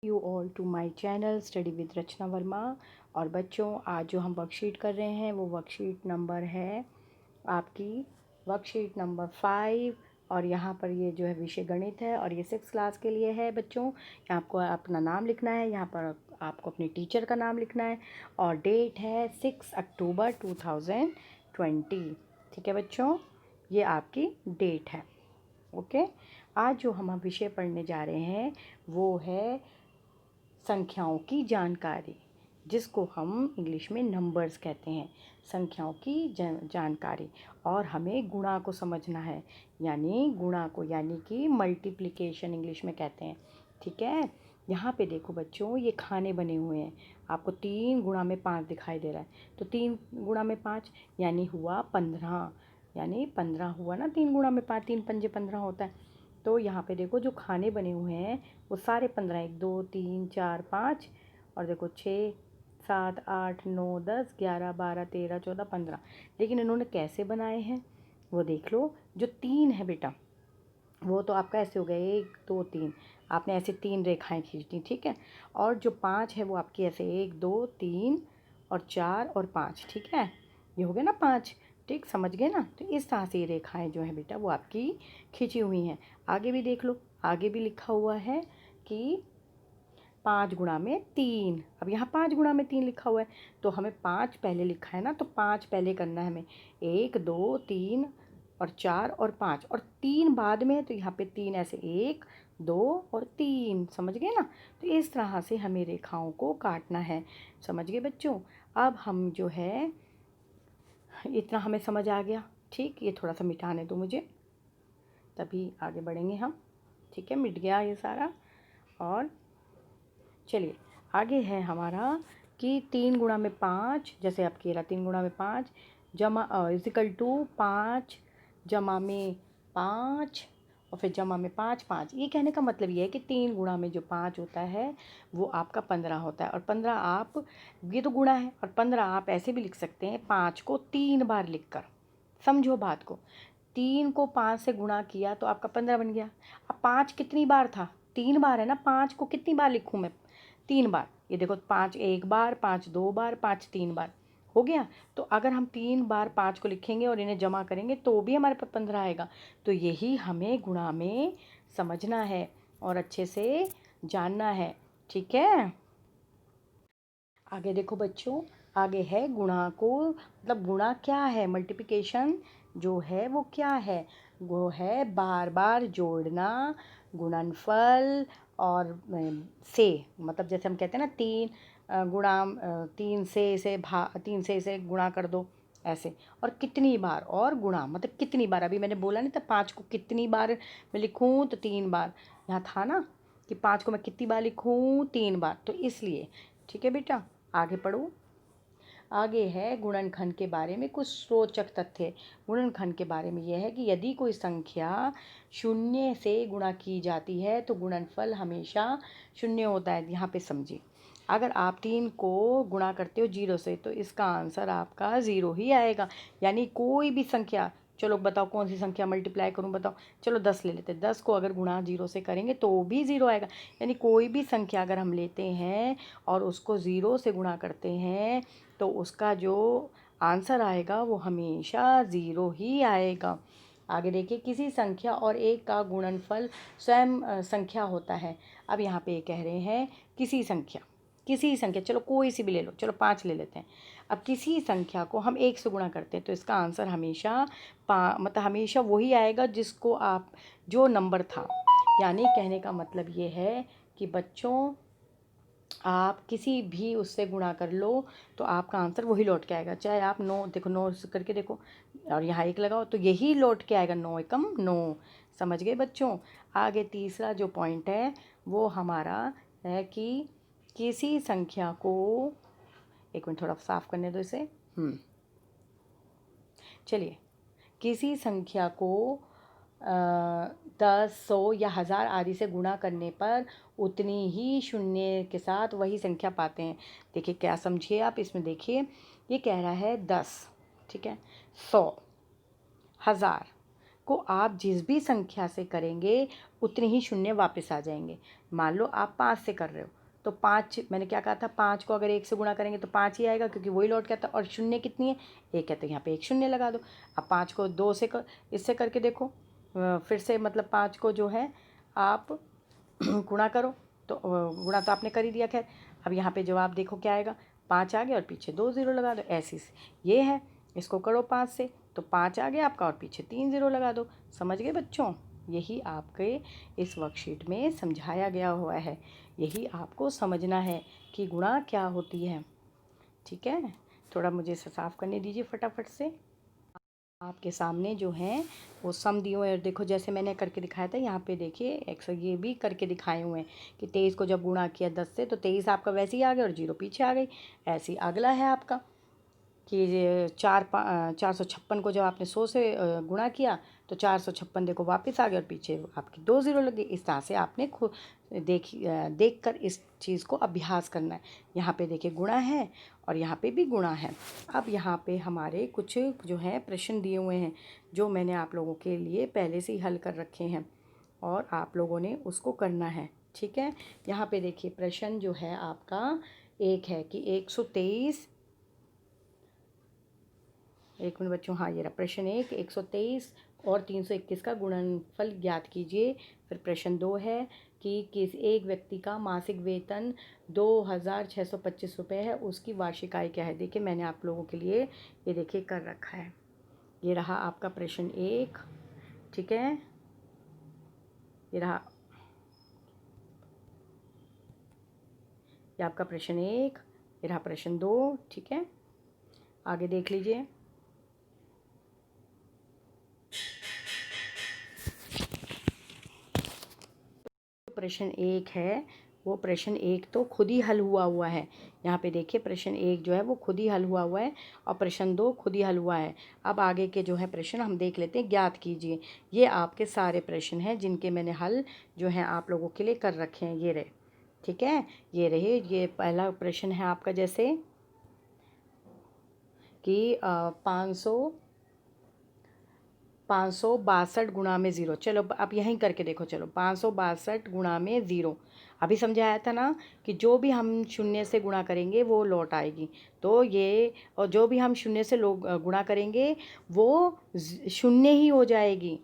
You all to my channel study with Rachna Verma. और बच्चों, आज जो हम वर्कशीट कर रहे हैं वो वर्कशीट नंबर है आपकी वर्कशीट नंबर 5। और यहाँ पर ये जो है विषय गणित है और ये 6 क्लास के लिए है बच्चों। यहाँ आपको अपना नाम लिखना है, यहाँ पर आपको अपने टीचर का नाम लिखना है और डेट है 6 अक्टूबर 2020। ठीक है बच्चों, ये आपकी डेट है। ओके, आज जो हम विषय पढ़ने जा रहे हैं वो है संख्याओं की जानकारी, जिसको हम इंग्लिश में नंबर्स कहते हैं। संख्याओं की जानकारी, और हमें गुणा को समझना है, यानी गुणा को, यानी कि मल्टीप्लिकेशन इंग्लिश में कहते हैं। ठीक है, यहाँ पे देखो बच्चों, ये खाने बने हुए हैं। आपको 3 गुणा में 5 दिखाई दे रहा है, तो 3 गुणा में 5 यानी हुआ 15। यानी 15 हुआ ना, 3 गुणा में 5, 3 पंजे 15 होता है। तो यहाँ पे देखो जो खाने बने हुए हैं वो सारे 15, 1 2 3 4 5, और देखो 6 7 8 9 10 11 12 13 14 15। लेकिन इन्होंने कैसे बनाए हैं वो देख लो। जो 3 है बेटा, वो तो आपका ऐसे हो गया 1 2 3, आपने ऐसे 3 रेखाएं खींच दी। ठीक है, और जो 5 है वो आपकी ऐसे 1 2 3 और 4 और 5। ठीक है, ये हो गया ना 5। ठीक, समझ गए ना। तो इस तरह से ये रेखाएं जो है बेटा वो आपकी खींची हुई हैं। आगे भी देख लो, आगे भी लिखा हुआ है कि 5 गुणा में 3। अब यहाँ 5 गुणा में 3 लिखा हुआ है, तो हमें 5 पहले लिखा है ना, तो 5 पहले करना है हमें। 1 2 3 और 4 और 5, और 3 बाद में है, तो यहाँ पे 3 ऐसे 1 2 और 3। समझ गए ना। तो इस तरह से हमें रेखाओं को काटना है। समझ गए बच्चों। अब हम जो है, इतना हमें समझ आ गया। ठीक, ये थोड़ा सा मिटाने दो मुझे, तभी आगे बढ़ेंगे हम। ठीक है, मिट गया ये सारा। और चलिए आगे है हमारा कि 3 गुणा में 5, जैसे आप कह रहा 3 गुणा में 5 जमा इजिकल टू 5 जमा में 5 और फिर जमा में 5 5। ये कहने का मतलब ये है कि 3 गुणा में जो 5 होता है वो आपका 15 होता है। और 15 आप, ये तो गुणा है, और 15 आप ऐसे भी लिख सकते हैं 5 को 3 बार लिख कर। समझो बात को, 3 को 5 से गुणा किया तो आपका 15 बन गया। अब 5 कितनी बार था? 3 बार है ना। 5 को कितनी बार लिखूँ मैं? 3 बार। ये देखो, 5 1 बार, 5 2 बार, 5 3 बार हो गया। तो अगर हम 3 बार 5 को लिखेंगे और इन्हें जमा करेंगे तो भी हमारे पास 15 आएगा। तो यही हमें गुणा में समझना है और अच्छे से जानना है। ठीक है, आगे देखो बच्चों, आगे है गुणा को, मतलब गुणा क्या है, मल्टीप्लिकेशन जो है वो क्या है? वो है बार बार जोड़ना, गुणनफल और से, मतलब जैसे हम कहते हैं ना 3 गुणा 3 से इसे 3 से इसे गुणा कर दो, ऐसे। और कितनी बार, और गुणा मतलब कितनी बार। अभी मैंने बोला नहीं था 5 को कितनी बार मैं लिखूँ, तो 3 बार। यहाँ था ना कि 5 को मैं कितनी बार लिखूँ, 3 बार, तो इसलिए। ठीक है बेटा, आगे पढ़ो। आगे है गुणनखंड के बारे में कुछ रोचक तथ्य। गुणनखंड के बारे में यह है कि यदि कोई संख्या 0 से गुणा की जाती है तो गुणनफल हमेशा 0 होता है। यहाँ पे समझिए, अगर आप 3 को गुणा करते हो 0 से तो इसका आंसर आपका 0 ही आएगा। यानी कोई भी संख्या, चलो बताओ कौन सी संख्या मल्टीप्लाई करूं, बताओ। चलो 10 ले लेते हैं, 10 को अगर गुणा 0 से करेंगे तो भी 0 आएगा। यानी कोई भी संख्या अगर हम लेते हैं और उसको 0 से गुणा करते हैं तो उसका जो आंसर आएगा वो हमेशा 0 ही आएगा। आगे देखिए, किसी संख्या और एक का गुणनफल स्वयं संख्या होता है। अब यहाँ पे ये कह रहे हैं किसी संख्या, किसी संख्या, चलो कोई सी भी ले लो, चलो 5 ले लेते हैं। अब किसी संख्या को हम 1 से गुणा करते हैं तो इसका आंसर हमेशा मतलब हमेशा वही आएगा जिसको आप, जो नंबर था। यानी कहने का मतलब ये है कि बच्चों, आप किसी भी उससे गुणा कर लो तो आपका आंसर वही लौट के आएगा। चाहे आप 9, देखो 9 करके देखो और यहाँ 1 लगाओ तो यही लौट के आएगा, 9 एकम 9। समझ गए बच्चों। आगे तीसरा जो पॉइंट है वो हमारा है कि किसी संख्या को, एक मिनट थोड़ा साफ करने दो इसे। चलिए, किसी संख्या को 10 100 या 1000 आदि से गुणा करने पर उतनी ही शून्य के साथ वही संख्या पाते हैं। देखिए क्या समझिए आप इसमें, देखिए ये कह रहा है 10, ठीक है, 100, 1000, को आप जिस भी संख्या से करेंगे उतने ही शून्य वापस आ जाएंगे। मान लो आप 5 से कर रहे हो तो 5, मैंने क्या कहा था, 5 को अगर 1 से गुणा करेंगे तो 5 ही आएगा, क्योंकि वही लौट के आता है। और शून्य कितनी है, 1 है, तो यहाँ पे एक शून्य लगा दो। अब 5 को 2 से इससे करके देखो, फिर से मतलब 5 को जो है आप गुणा करो, तो गुणा तो आपने कर ही दिया। खैर, अब यहाँ पे जवाब देखो क्या आएगा, 5 आ गया और पीछे 2 ज़ीरो लगा दो। ऐसी ये है, इसको करो 5 से तो 5 आ गया आपका और पीछे 3 ज़ीरो लगा दो। समझ गए बच्चों? यही आपके इस वर्कशीट में समझाया गया हुआ है। यही आपको समझना है कि गुणा क्या होती है। ठीक है, थोड़ा मुझे साफ करने दीजिए फटाफट से। आपके सामने जो है वो सम दिए हुए हैं। देखो जैसे मैंने करके दिखाया था, यहाँ पे देखिए ये भी करके दिखाए हुए हैं कि 23 को जब गुणा किया 10 से तो 23 आपका वैसे ही आ गया और 0 पीछे आ गई। ऐसे ही अगला है आपका कि 456 को जब आपने 100 से गुणा किया तो 456 देखो वापस आ गया और पीछे आपकी 2 ज़ीरो लग गई। इस तरह से आपने खुद देख कर इस चीज़ को अभ्यास करना है। यहाँ पे देखिए गुणा है और यहाँ पे भी गुणा है। अब यहाँ पे हमारे कुछ जो है प्रश्न दिए हुए हैं जो मैंने आप लोगों के लिए पहले से ही हल कर रखे हैं और आप लोगों ने उसको करना है। ठीक है, यहाँ पे देखिए प्रश्न जो है आपका एक है कि 123, एक मिनट बच्चों, हाँ ये रहा प्रश्न 1, 123 और 321 का गुणनफल ज्ञात कीजिए। फिर प्रश्न 2 है कि किस एक व्यक्ति का मासिक वेतन 2625 रुपये है, उसकी वार्षिक आय क्या है। देखिए मैंने आप लोगों के लिए ये देखिए कर रखा है। ये रहा आपका प्रश्न 1, ठीक है, ये रहा ये आपका प्रश्न 1, ये रहा प्रश्न 2, ठीक है। आगे देख लीजिए। प्रश्न 1 है वो प्रश्न 1 तो खुद ही हल हुआ है। यहाँ पे देखिए प्रश्न 1 जो है वो खुद ही हल हुआ है और प्रश्न 2 खुद ही हल हुआ है। अब आगे के जो है प्रश्न हम देख लेते हैं। ज्ञात कीजिए, ये आपके सारे प्रश्न हैं जिनके मैंने हल जो है आप लोगों के लिए कर रखे हैं। ये रहे, ठीक है, ये रहे। ये पहला प्रश्न है आपका जैसे कि 562 गुणा में ज़ीरो। चलो अब यहीं करके देखो, चलो 562 गुणा में ज़ीरो। अभी समझाया था ना कि जो भी हम शून्य से गुणा करेंगे वो लौट आएगी। तो ये, और जो भी हम शून्य से गुणा करेंगे वो शून्य ही हो जाएगी।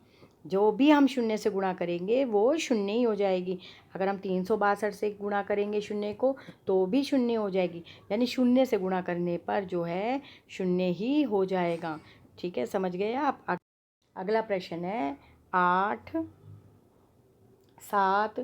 जो भी हम शून्य से गुणा करेंगे वो शून्य ही हो जाएगी। अगर हम 362 से गुणा करेंगे शून्य को तो भी शून्य हो जाएगी। यानी शून्य से गुणा करने पर जो है शून्य ही हो जाएगा। ठीक है, समझ गए आप? अगला प्रश्न है 8 7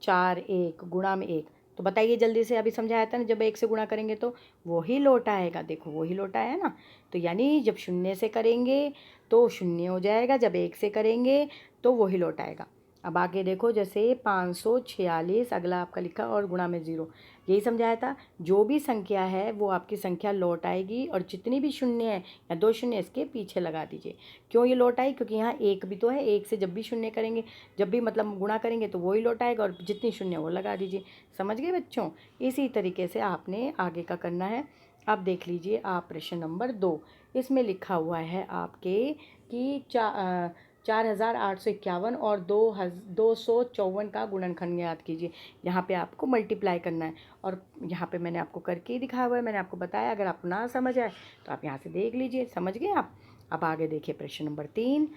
4 1 गुणा में 1। तो बताइए जल्दी से, अभी समझाया था ना जब 1 से गुणा करेंगे तो वो ही लौट आएगा। देखो वो ही लौट आया ना, तो यानी जब शून्य से करेंगे तो शून्य हो जाएगा, जब 1 से करेंगे तो वो ही लौट आएगा। अब आगे देखो जैसे 546 अगला आपका लिखा और गुणा में ज़ीरो। यही समझाया था, जो भी संख्या है वो आपकी संख्या लौट आएगी और जितनी भी शून्य है या 2 शून्य इसके पीछे लगा दीजिए। क्यों ये लौट आई? क्योंकि यहाँ 1 भी तो है, 1 से जब भी शून्य करेंगे, जब भी मतलब गुणा करेंगे तो वही लौट आएगा और जितनी शून्य वो लगा दीजिए। समझ गए बच्चों? इसी तरीके से आपने आगे का करना है। अब देख लीजिए आप प्रश्न नंबर 2, इसमें लिखा हुआ है आपके कि 4851 और 254 का गुणनखंड ज्ञात कीजिए। यहाँ पे आपको मल्टीप्लाई करना है और यहाँ पे मैंने आपको करके ही दिखाया हुआ है। मैंने आपको बताया, अगर आपको ना समझ आए तो आप यहाँ से देख लीजिए। समझ गए आप? अब आगे देखिए प्रश्न नंबर 3,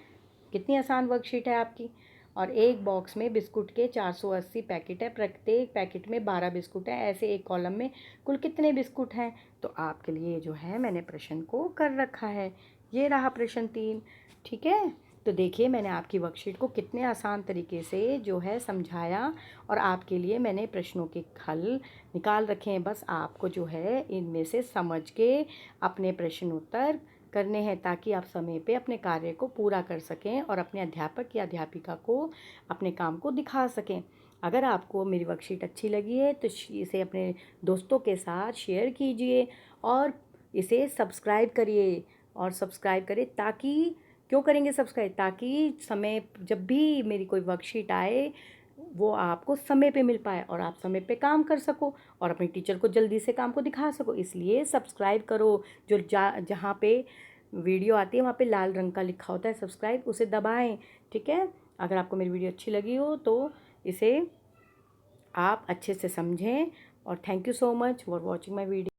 कितनी आसान वर्कशीट है आपकी। और एक बॉक्स में बिस्कुट के 480 पैकेट है, प्रत्येक पैकेट में 12 बिस्कुट है, ऐसे एक कॉलम में कुल कितने बिस्कुट हैं। तो आपके लिए जो है मैंने प्रश्न को कर रखा है। ये रहा प्रश्न 3, ठीक है। तो देखिए मैंने आपकी वर्कशीट को कितने आसान तरीके से जो है समझाया और आपके लिए मैंने प्रश्नों के हल निकाल रखे हैं। बस आपको जो है इनमें से समझ के अपने प्रश्न उत्तर करने हैं ताकि आप समय पे अपने कार्य को पूरा कर सकें और अपने अध्यापक या अध्यापिका को अपने काम को दिखा सकें। अगर आपको मेरी वर्कशीट अच्छी लगी है तो इसे अपने दोस्तों के साथ शेयर कीजिए और इसे सब्सक्राइब करिए। और सब्सक्राइब करें ताकि, क्यों करेंगे सब्सक्राइब? ताकि समय जब भी मेरी कोई वर्कशीट आए वो आपको समय पे मिल पाए और आप समय पे काम कर सको और अपने टीचर को जल्दी से काम को दिखा सको। इसलिए सब्सक्राइब करो। जो जहाँ पे वीडियो आती है वहाँ पे लाल रंग का लिखा होता है सब्सक्राइब, उसे दबाएं। ठीक है, अगर आपको मेरी वीडियो अच्छी लगी हो तो इसे आप अच्छे से समझें। और thank you so much for watching my video.